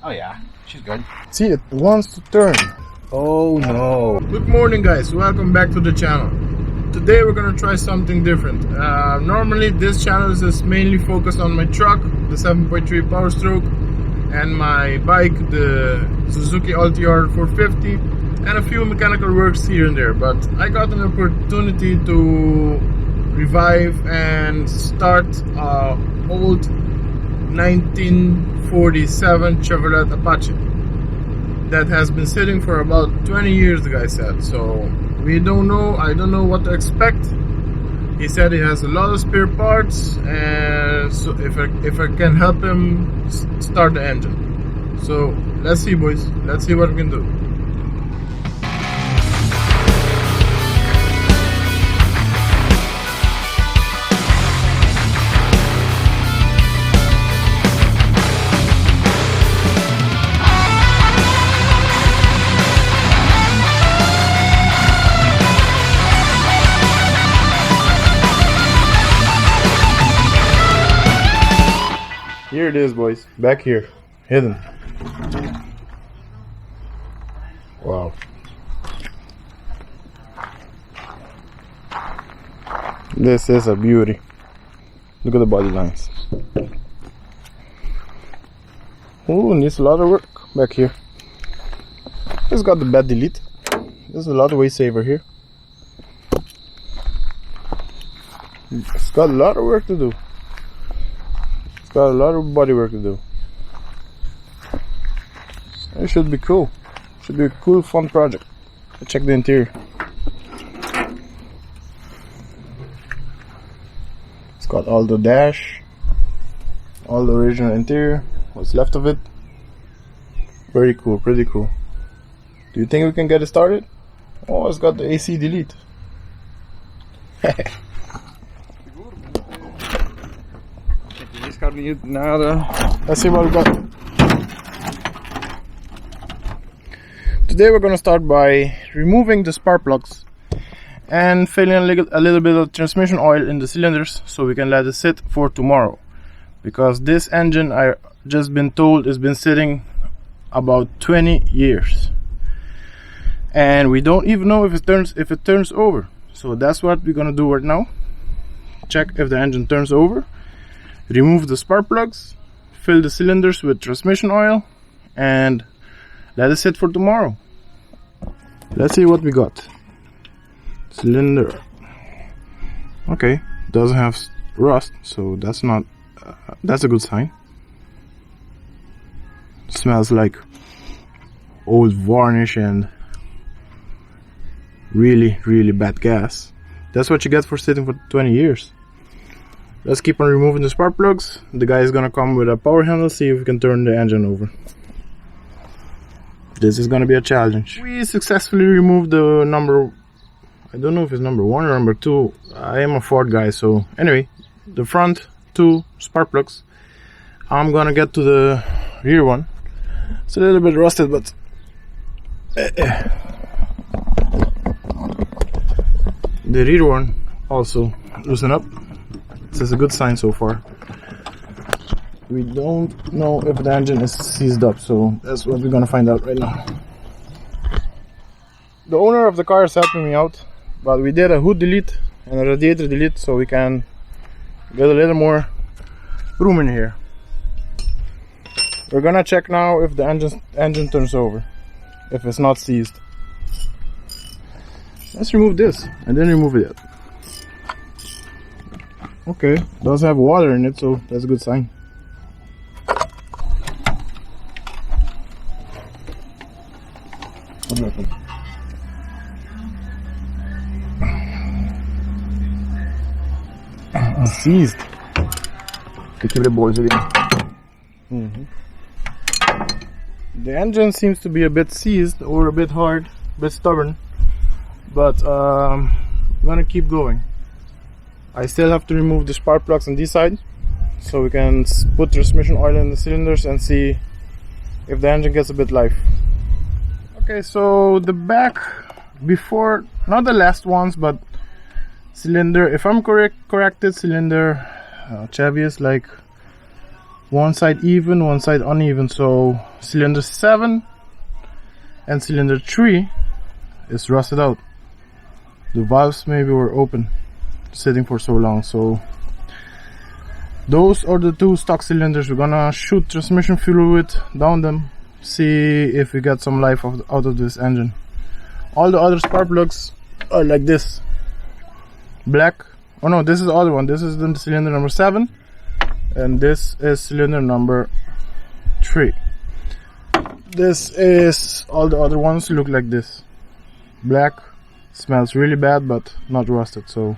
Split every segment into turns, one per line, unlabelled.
Oh yeah, she's good.
See, it wants to turn. Oh no. Good morning guys, welcome back to the channel. Today we're gonna try something different. Normally this channel is mainly focused on my truck, the 7.3 Power Stroke, and my bike, the Suzuki Altior 450, and a few mechanical works here and there. But I got an opportunity to revive and start old 1947 Chevrolet Apache that has been sitting for about 20 years, the guy said. So I don't know what to expect. He said he has a lot of spare parts, and so if I can help him start the engine. So let's see, boys, let's see what we can do. Here it is, boys. Back here. Hidden. Wow. This is a beauty. Look at the body lines. Oh, needs a lot of work back here. It's got the bed delete. There's a lot of weight saver here. It's got a lot of work to do. Got a lot of body work to do. It should be cool. Should be a cool, fun project. Let's check the interior. It's got all the dash, all the original interior, what's left of it. Very cool, pretty cool. Do you think we can get it started? Oh, it's got the AC delete. Let's see what we got. Today we're gonna start by removing the spark plugs and filling a little bit of transmission oil in the cylinders so we can let it sit for tomorrow. Because this engine, I just been told, has been sitting about 20 years, and we don't even know if it turns over. So that's what we're gonna do right now. Check if the engine turns over. Remove the spark plugs, fill the cylinders with transmission oil, and let it sit for tomorrow. Let's see what we got. Cylinder. Okay, doesn't have rust, so that's not. That's a good sign. Smells like old varnish and really, really bad gas. That's what you get for sitting for 20 years. Let's keep on removing the spark plugs. The guy is gonna come with a power handle, see if we can turn the engine over. This is gonna be a challenge. We successfully removed the number, I don't know if it's number 1 or number 2. I am a Ford guy, so anyway, the front 2 spark plugs. I'm gonna get to the rear one. It's a little bit rusted, but the rear one also loosen up. This is a good sign so far. We don't know if the engine is seized up, so that's what we're gonna find out right now. The owner of the car is helping me out, but we did a hood delete and a radiator delete so we can get a little more room in here. We're gonna check now if the engine turns over, if it's not seized. Let's remove this and then remove it. Okay, does have water in it, so that's a good sign. What happened? Seized. Okay, keep the boys again. The engine seems to be a bit seized or a bit hard, a bit stubborn, but I'm gonna keep going. I still have to remove the spark plugs on this side so we can put transmission oil in the cylinders and see if the engine gets a bit life. Okay, so the back before, not the last ones, but cylinder, if I'm corrected, cylinder Chevy is like one side even, one side uneven. So cylinder 7 and cylinder 3 is rusted out. The valves maybe were open, sitting for so long. So those are the two stock cylinders. We're gonna shoot transmission fluid down them, see if we get some life out of this engine. All the other spark plugs are like this, black. Oh no, this is the other one. This is the cylinder number 7 and this is cylinder number 3. This is all the other ones look like this, black. Smells really bad but not rusted. So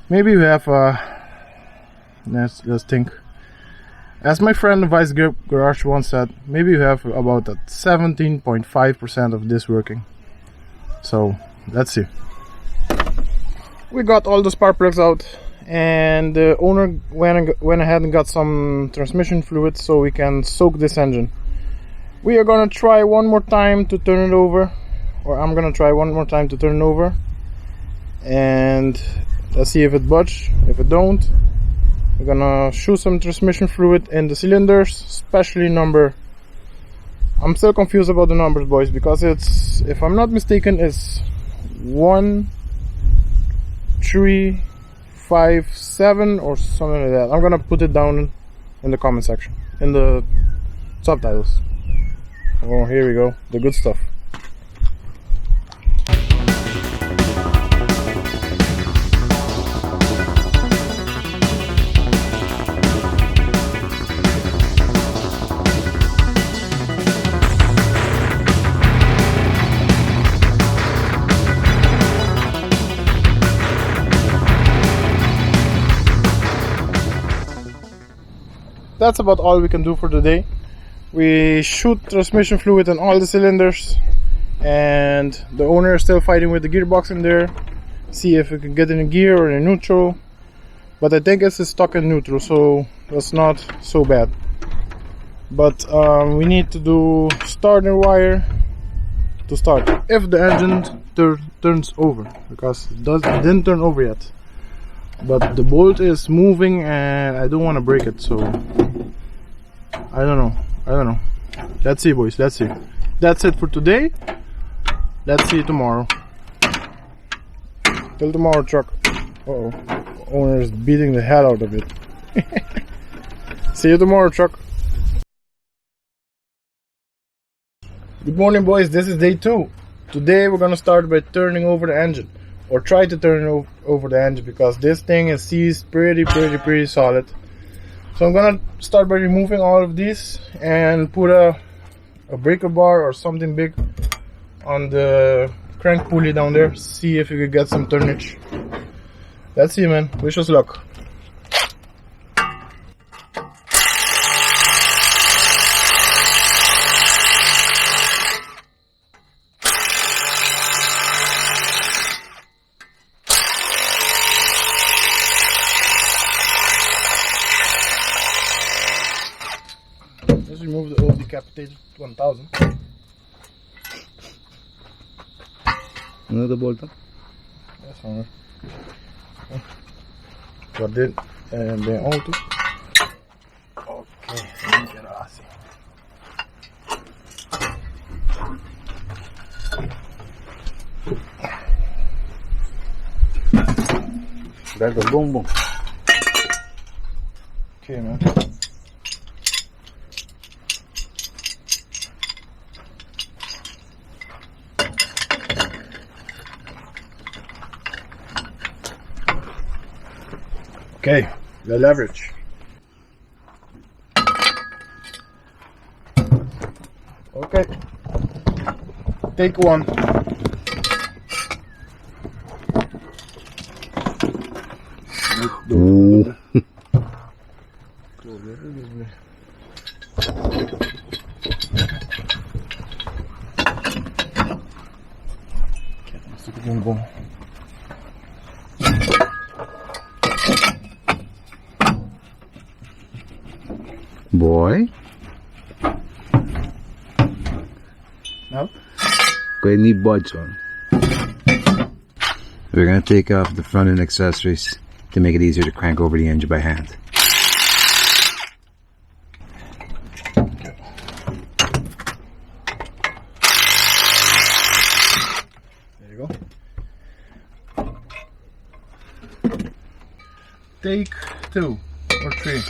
maybe we have let's think. As my friend Vice Garage once said, maybe we have about 17.5% of this working. So let's see. We got all the spark plugs out and the owner went ahead and got some transmission fluid so we can soak this engine. We are gonna try one more time to turn it over, or I'm gonna try one more time to turn it over, and let's see if it budges. If it don't, we're gonna shoot some transmission fluid in the cylinders, especially number. I'm still confused about the numbers, boys, because it's, if I'm not mistaken, it's 1, 3, 5, 7 or something like that. I'm gonna put it down in the comment section, in the subtitles. Oh, here we go, the good stuff. That's about all we can do for today. We shoot transmission fluid in all the cylinders and the owner is still fighting with the gearbox in there, see if we can get in a gear or in neutral, but I think it's stuck in neutral, so that's not so bad. But we need to do starter wire to start if the engine turns over, because it didn't turn over yet, but the bolt is moving and I don't want to break it, so I don't know. Let's see, boys, let's see. That's it for today. Let's see you tomorrow. Till tomorrow, truck. Uh-oh, owner is beating the hell out of it. See you tomorrow, truck. Good morning, boys. This is day 2. Today we're gonna start by turning over the engine, or try to turn over the engine, because this thing is seized pretty solid. So I'm gonna start by removing all of these and put a breaker bar or something big on the crank pulley down there. See if we can get some turnage. Let's see, man. Wish us luck. Let's remove the old decapitated 1000.
Another bolt?
That's fine. Guardei bem alto. Ok, vamos virar assim.
Grab the boom.
Okay, man. Okay, the leverage. Okay, take one.
Ooh. Boy.
No?
Go ahead and need budge on. We're going to take off the front end accessories to make it easier to crank over the engine by hand.
take 2 or 3 or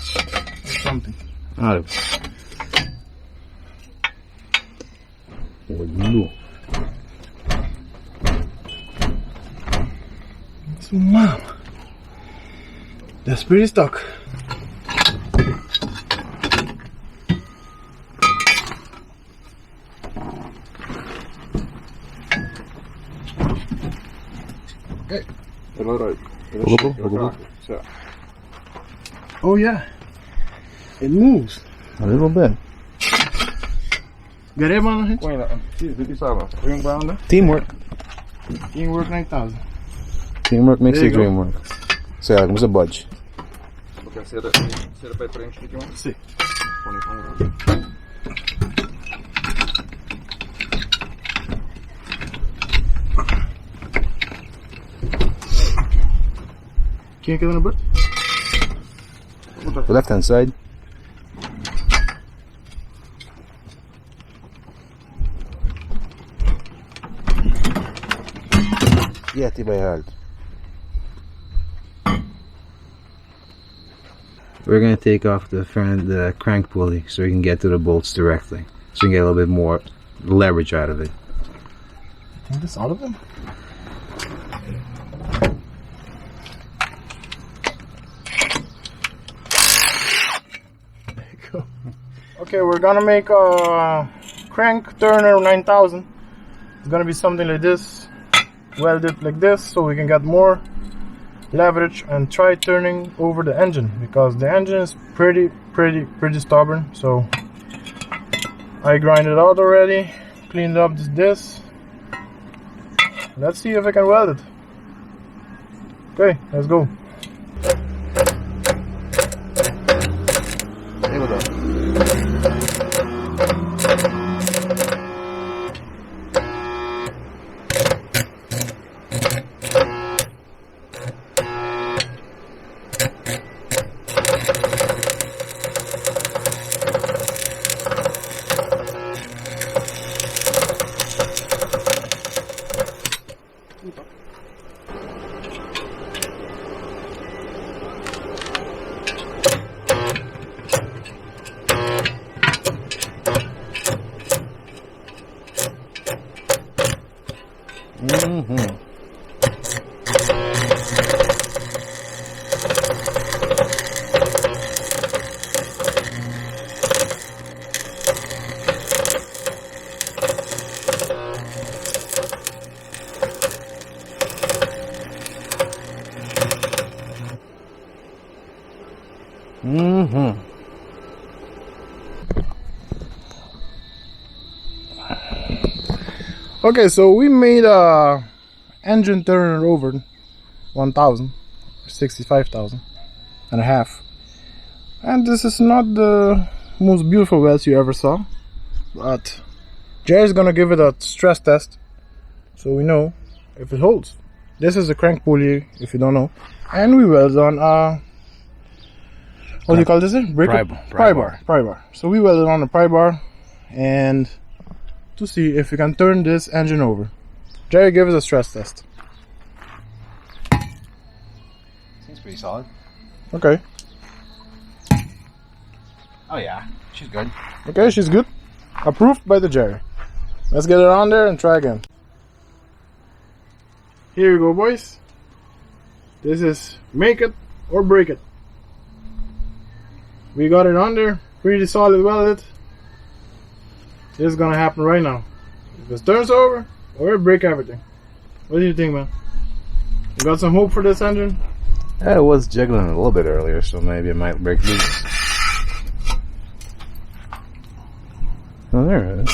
something.
Ah, no.
So, mom, that's pretty stuck. Okay. Oh yeah, it moves.
A little bit.
Get it on the hitch?
Teamwork.
Teamwork 9000.
Teamwork makes
There
the
you go.
dream work. So yeah, comes a budge.
See. Can't get on a bird?
The left hand side. Yeah, tibay hard. We're gonna take off the crank pulley so we can get to the bolts directly, so we can get a little bit more leverage out of it.
I think that's all of them. There you go. Okay, we're gonna make a crank turner 9000. It's gonna be something like this, welded like this, so we can get more leverage and try turning over the engine, because the engine is pretty stubborn. So I grinded it out already, cleaned up this. Let's see if I can weld it. Okay, let's go. Okay, so we made a engine turner over 1,000, 65,000 and a half, and this is not the most beautiful welds you ever saw, but Jerry's gonna give it a stress test so we know if it holds. This is the crank pulley, if you don't know, and we welded on what do you call this? Pry bar. So we welded on a pry bar, and to see if we can turn this engine over. Jerry, give us a stress test.
Seems pretty solid.
Okay.
Oh yeah, she's good.
Okay, she's good. Approved by the Jerry. Let's get it on there and try again. Here you go, boys. This is make it or break it. We got it on there, pretty solid welded. This is gonna happen right now. If it turns over, or it break everything. What do you think, man? You got some hope for this engine?
Yeah, it was jiggling a little bit earlier, so maybe it might break loose. Oh, there it is.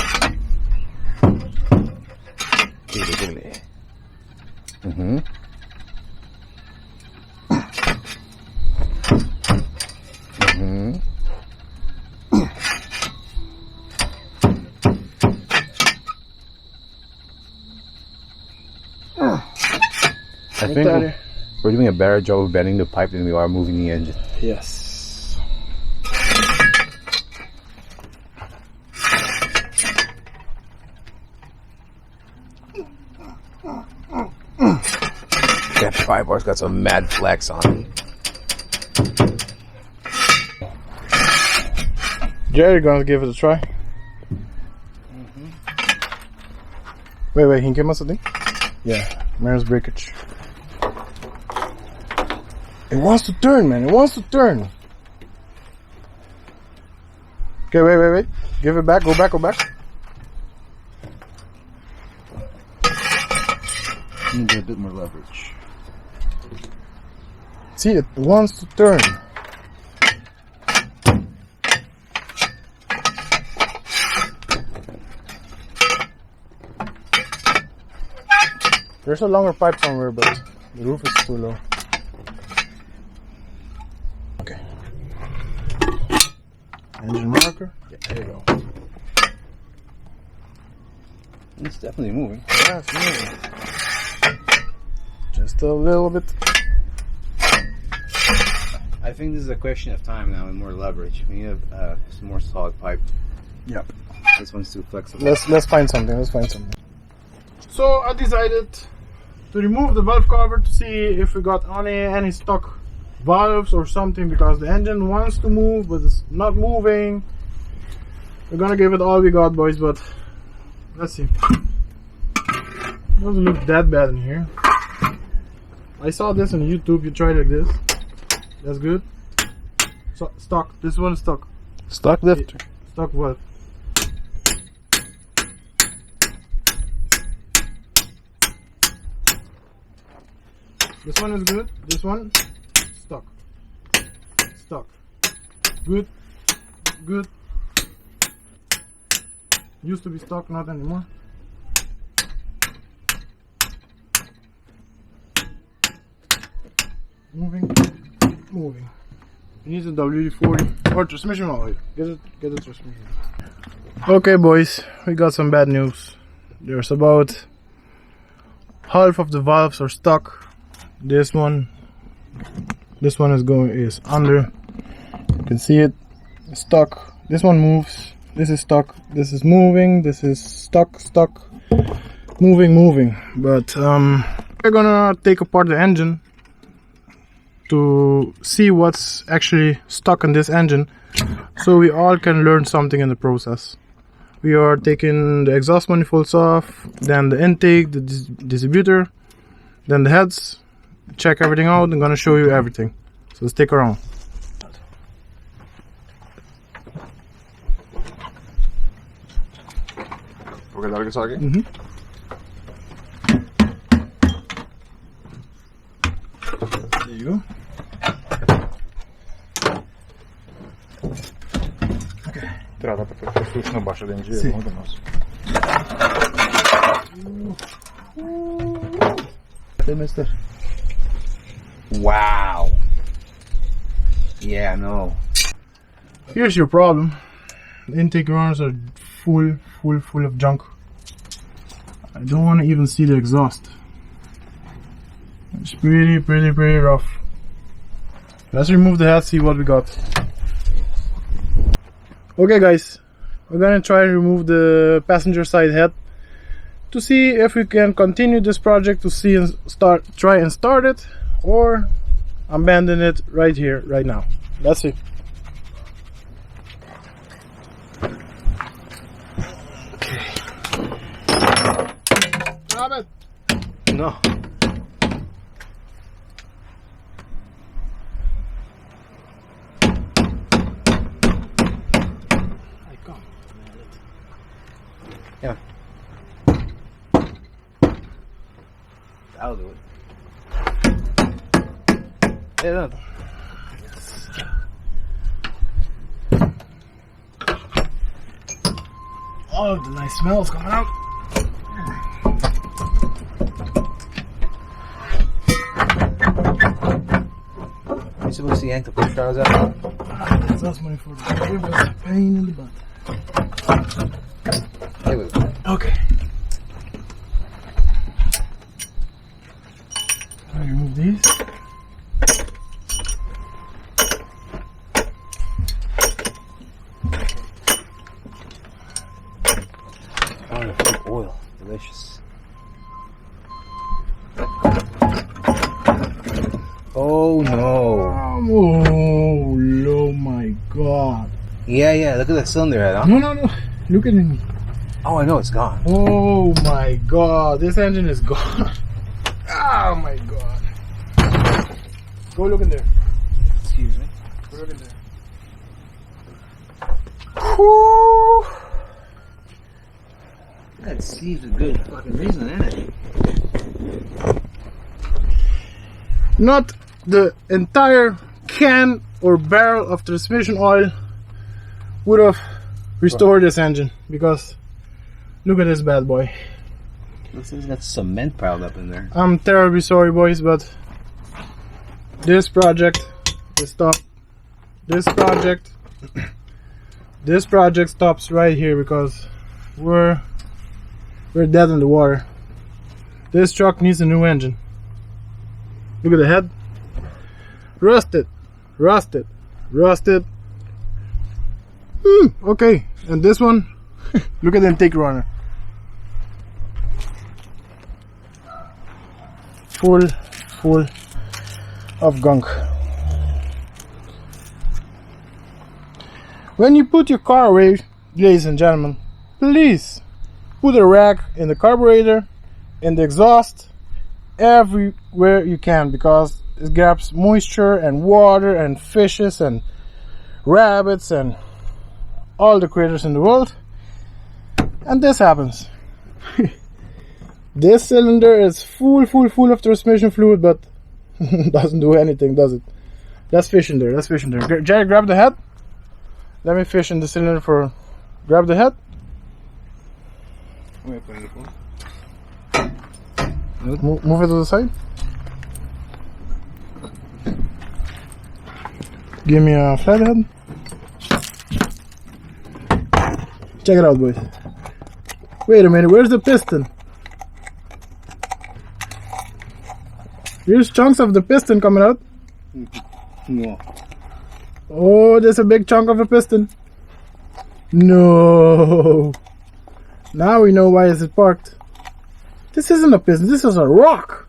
Mm-hmm. Mm-hmm. I think we're doing a better job of bending the pipe than we are moving the engine.
Yes.
That pry bar's got some mad flex on it.
Jerry gonna give it a try. Wait, hinken massa ding? Yeah, mirror's breakage. It wants to turn, man. It wants to turn. Okay, wait. Give it back. Go back.
Need a bit more leverage.
See, it wants to turn. There's a longer pipe somewhere, but the roof is too low. Okay. Engine marker. Yeah, there you go.
It's definitely moving.
Yeah, it's moving. Just a little bit.
I think this is a question of time now and more leverage. We need some more solid pipe.
Yep.
This one's too flexible.
Let's find something. So I decided to remove the valve cover to see if we got any stock valves or something, because the engine wants to move but it's not moving. We're gonna give it all we got, boys, but let's see. Doesn't look that bad in here. I saw this on YouTube. You try like this. That's good. So stock. This one is stock.
Stock lifter.
Stock valve. This one is good. This one, stock. Good. Used to be stock, not anymore. Moving. It needs a WD-40 or transmission oil. Get a transmission. Okay, boys, we got some bad news. There's about half of the valves are stuck. This one is under. You can see it. It's stuck. This one moves. This is stuck. This is moving. This is stuck. Moving. But we're gonna take apart the engine to see what's actually stuck in this engine, so we all can learn something in the process. We are taking the exhaust manifolds off, then the intake, the distributor, then the heads. Check everything out. I'm gonna show you everything, so stick around.
Mm-hmm.
There you go. Okay.
Трябва да послушна баша да им живе много до нас.
Hey, mister. Wow. Yeah, no.
Here's your problem. The intake runners are full of junk. I don't want to even see the exhaust. It's pretty rough. Let's remove the head, see what we got. Okay, guys, we're gonna try to remove the passenger side head to see if we can continue this project, to see and try and start it, or abandon it right here, right now. Let's see. Okay. Grab it.
No. Yeah. That'll do it. Yeah.
All of the nice smells coming out.
You're supposed to yank the push downs out.
That's money for the was a pain in the butt.
There we go.
Okay. I remove these.
Oh, oil. Delicious. Oh no.
Oh my god.
Yeah. Look at that cylinder head, huh?
No. Look at me.
Oh, I know it's gone.
Oh my god, this engine is gone. Oh my god. Go look in there.
Excuse me.
Go look in there. Whew.
That Steve's a good fucking reason, isn't it?
Not the entire can or barrel of transmission oil would have restored this engine, because look at this bad boy.
Looks like it's got cement piled up in there.
I'm terribly sorry, boys, but this project is stopped. This project stops right here because we're dead in the water. This truck needs a new engine. Look at the head. Rusted. Okay, and this one, look at the intake runner. Full of gunk. When you put your car away, ladies and gentlemen, please put a rag in the carburetor, in the exhaust, everywhere you can, because it grabs moisture and water and fishes and rabbits and all the critters in the world, and this happens. This cylinder is full of transmission fluid, but doesn't do anything, does it? Let's fish in there. Jerry, grab the head. Let me fish in the cylinder for. Grab the head. Move it to the side. Give me a flathead. Check it out, boys. Wait a minute, where's the piston? Here's chunks of the piston coming out.
Yeah.
Oh, there's a big chunk of a piston. No. Now we know why is it parked. This isn't a piston, this is a rock.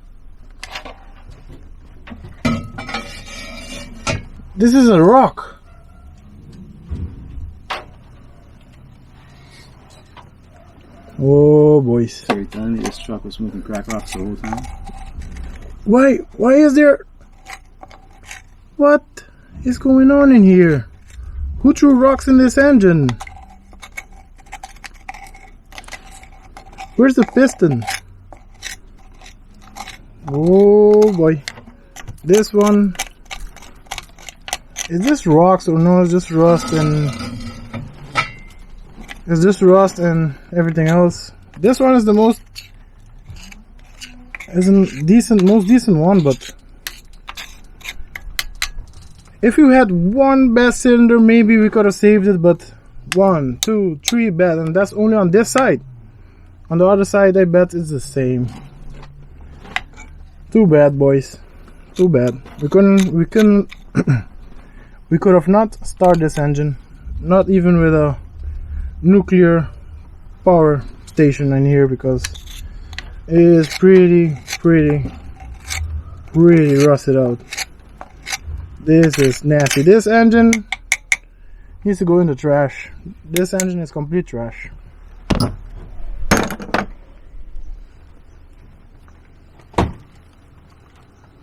This is a rock. Oh, boys.
So you're telling me this truck was smoking crack rocks the whole time?
Why is there... What is going on in here? Who threw rocks in this engine? Where's the piston? Oh boy. This one... Is this rocks or no? It's just rust and... It's just rust and everything else. This one is the most... Isn't decent, most decent one, but... If you had one bad cylinder, maybe we could have saved it, but 1, 2, 3 bad, and that's only on this side. On the other side, I bet it's the same. Too bad, boys. Too bad. We couldn't we could have not started this engine, not even with a nuclear power station in here, because it is pretty rusted out. This is nasty. This engine needs to go in the trash. This engine is complete trash.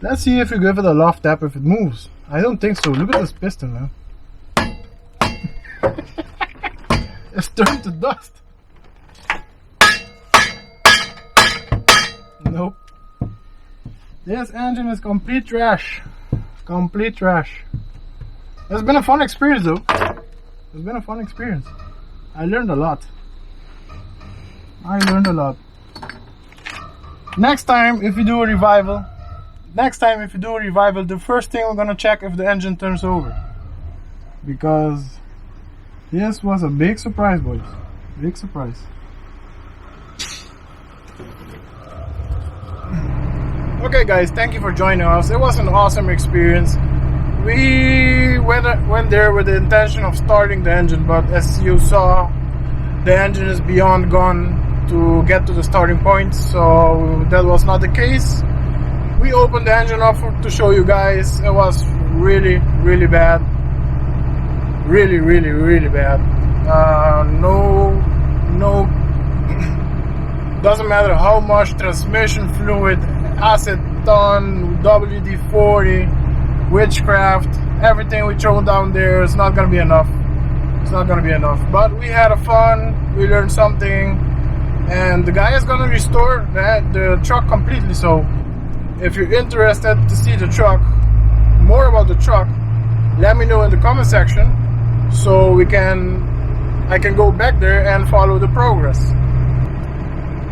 Let's see if we give it a loft tap if it moves. I don't think so. Look at this piston, man. It's turned to dust. Nope. This engine is complete trash. Complete trash. It's been a fun experience though. It's been a fun experience. I learned a lot. Next time if you do a revival, the first thing we're gonna check if the engine turns over. Because this was a big surprise, boys. Big surprise. Okay guys, thank you for joining us. It was an awesome experience. We went there with the intention of starting the engine, but as you saw, the engine is beyond gone to get to the starting point, so that was not the case. We opened the engine up to show you guys. It was really bad. really, really, really bad. No, doesn't matter how much transmission fluid, acetone, WD-40, witchcraft, everything we throw down there is not gonna be enough. It's not gonna be enough. But we had a fun, we learned something, and the guy is gonna restore the truck completely. So if you're interested to see the truck, more about the truck, let me know in the comment section so I can go back there and follow the progress.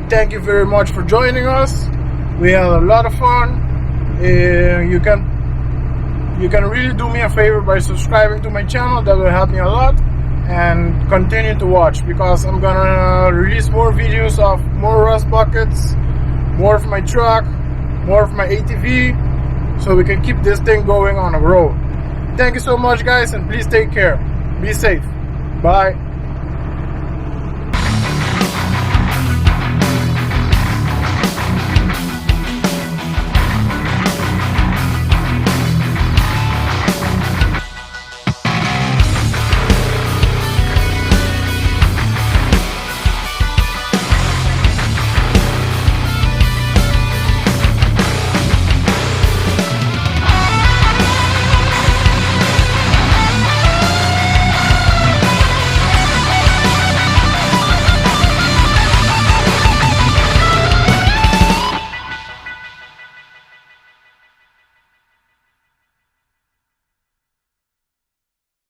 Thank you very much for joining us. We had a lot of fun. You can really do me a favor by subscribing to my channel. That will help me a lot. And continue to watch, because I'm gonna release more videos of more rust buckets, more of my truck, more of my ATV, so we can keep this thing going on the road. Thank you so much, guys, and please take care. Be safe. Bye.